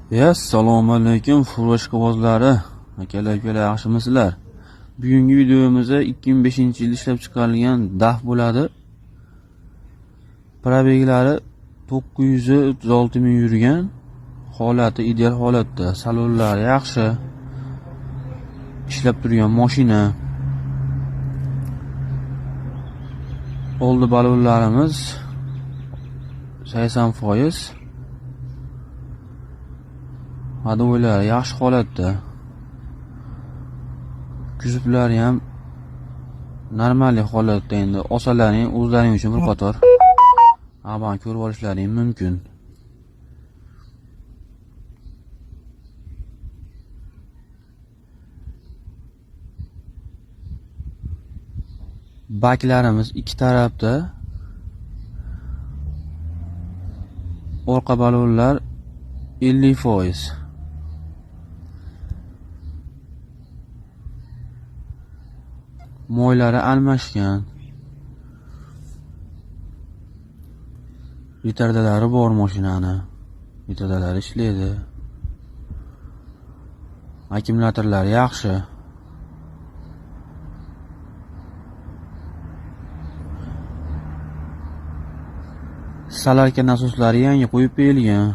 Assalomu alaykum furush qog'ozlari. Akalar yaxshimisizlar? Bugungi videomizda 2005-yil ishlab chiqarilgan DAF bo'ladi. Probeglari 936 ming yurgan, holati ideal holatda, salonlari yaxshi. Ishlab turgan mashina. Oldi balonlarimiz 80%. Hado'ylari yaxshi holatda. Kuzublari ham normal holatda, endi osalarining o'zlaring uchun bir qator aban ko'rib olishlaring mumkin. Baklarimiz ikki tarafda. Orqa balonlar 50%. Moylari almashgan. Retardalari bor mashinani. Retardalari ishlaydi. Akkumulyatorlari yaxshi. Salarka nasoslari yangi qo'yib berilgan.